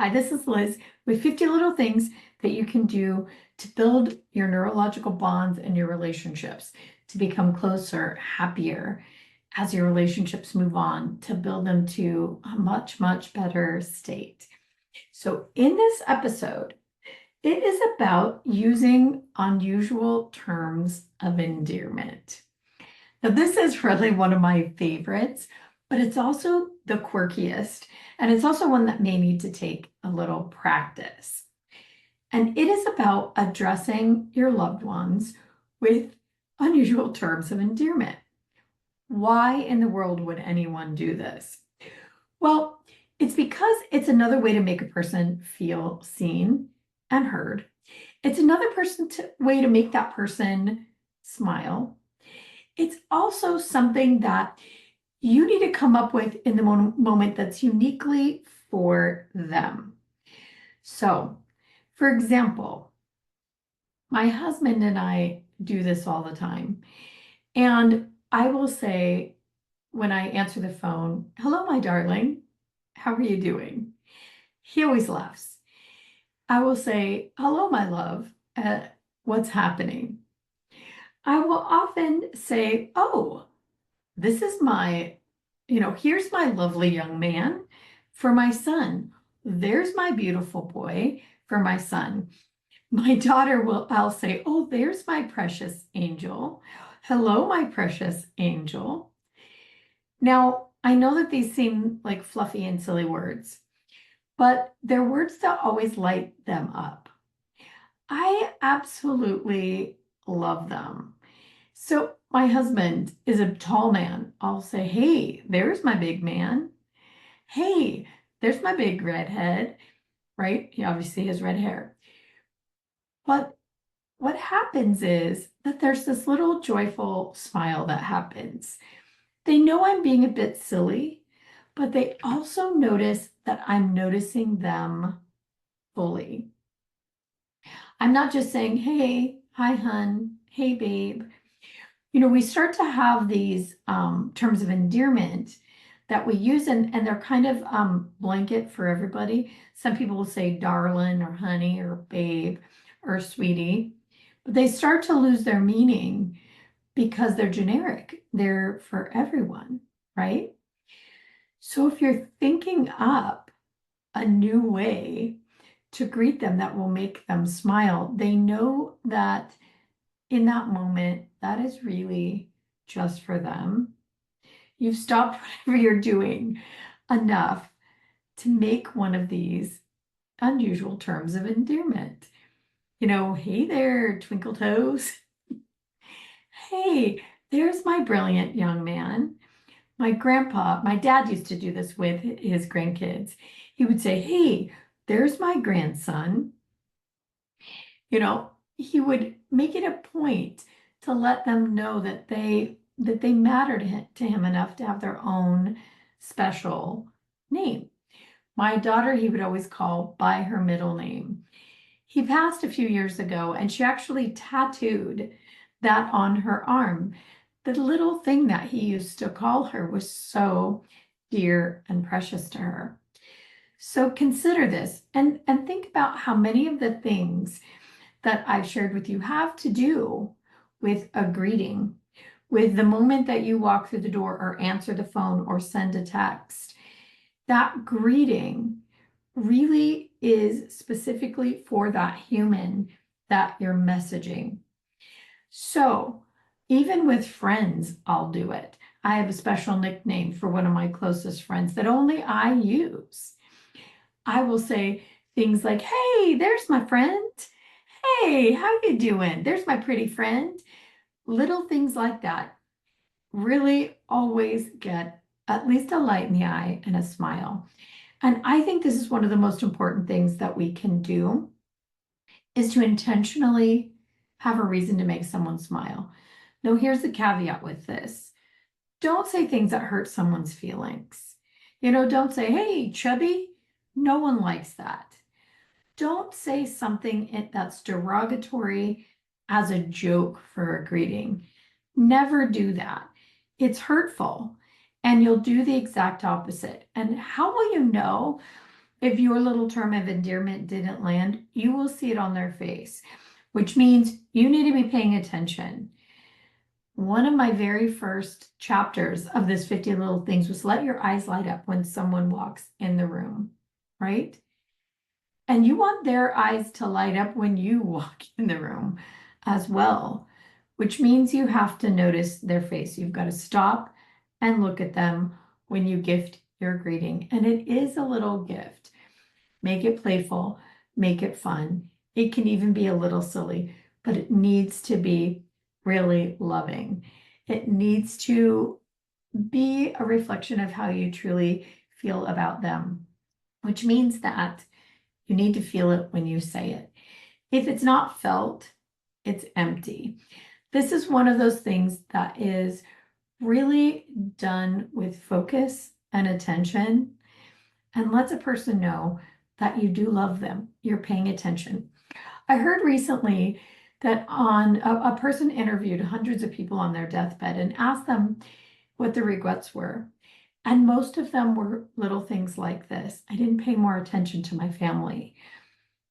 Hi, this is Liz with 50 little things that you can do to build your neurological bonds and your relationships, to become closer, happier as your relationships move on, to build them to a much, much better state. So, in this episode, it is about using unusual terms of endearment. Now, this is really one of my favorites, but it's also the quirkiest, and it's also one that may need to take a little practice. And it is about addressing your loved ones with unusual terms of endearment. Why in the world would anyone do this? Well, it's because it's another way to make a person feel seen and heard. It's another way to make that person smile. It's also something that you need to come up with in the moment that's uniquely for them. So, for example, my husband and I do this all the time. And I will say, when I answer the phone, "Hello, my darling, how are you doing?" He always laughs. I will say, "Hello, my love, what's happening?" I will often say, "Oh, this is here's my lovely young man for my son. There's my beautiful boy for my son." I'll say, "Oh, there's my precious angel. Hello, my precious angel." Now, I know that these seem like fluffy and silly words, but they're words that always light them up. I absolutely love them. So my husband is a tall man. I'll say, "Hey, there's my big man. Hey, there's my big redhead," right? He obviously has red hair. But what happens is that there's this little joyful smile that happens. They know I'm being a bit silly, but they also notice that I'm noticing them fully. I'm not just saying, "Hey, hi, hun. Hey, babe." We start to have these terms of endearment that we use, and they're kind of blanket for everybody. Some people will say darling or honey or babe or sweetie, but they start to lose their meaning because they're generic. They're for everyone, right? So if you're thinking up a new way to greet them that will make them smile, they know that in that moment, that is really just for them. You've stopped whatever you're doing enough to make one of these unusual terms of endearment. "Hey there, twinkle toes." "Hey, there's my brilliant young man." My dad used to do this with his grandkids. He would say, "Hey, there's my grandson." He would make it a point to let them know that they matter to him enough to have their own special name. My daughter, he would always call by her middle name. He passed a few years ago, and she actually tattooed that on her arm. The little thing that he used to call her was so dear and precious to her. So consider this and think about how many of the things that I've shared with you have to do with a greeting, with the moment that you walk through the door or answer the phone or send a text. That greeting really is specifically for that human that you're messaging. So even with friends, I'll do it. I have a special nickname for one of my closest friends that only I use. I will say things like, "Hey, there's my friend. Hey, how you doing? There's my pretty friend." Little things like that really always get at least a light in the eye and a smile. And I think this is one of the most important things that we can do, is to intentionally have a reason to make someone smile. Now, here's the caveat with this. Don't say things that hurt someone's feelings. Don't say, "Hey, chubby." No one likes that. Don't say something that's derogatory as a joke for a greeting. Never do that. It's hurtful, and you'll do the exact opposite. And how will you know If your little term of endearment didn't land, you will see it on their face, which means you need to be paying attention. One of my very first chapters of this 50 little things was let your eyes light up when someone walks in the room, right? And you want their eyes to light up when you walk in the room as well, which means you have to notice their face. You've got to stop and look at them when you gift your greeting. And it is a little gift. Make it playful, make it fun. It can even be a little silly, but it needs to be really loving. It needs to be a reflection of how you truly feel about them, which means that you need to feel it when you say it. If it's not felt, it's empty. This is one of those things that is really done with focus and attention and lets a person know that you do love them. You're paying attention. I heard recently that a person interviewed hundreds of people on their deathbed and asked them what their regrets were. And most of them were little things like this. I didn't pay more attention to my family.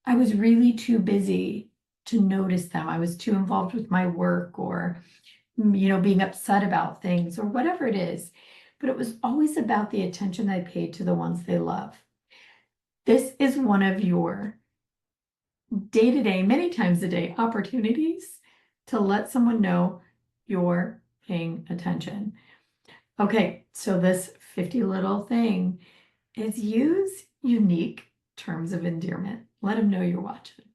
I was really too busy to notice them. I was too involved with my work or, being upset about things or whatever it is. But it was always about the attention they paid to the ones they love. This is one of your day-to-day, many times a day opportunities to let someone know you're paying attention. Okay, so this 50 little thing is use unique terms of endearment. Let them know you're watching.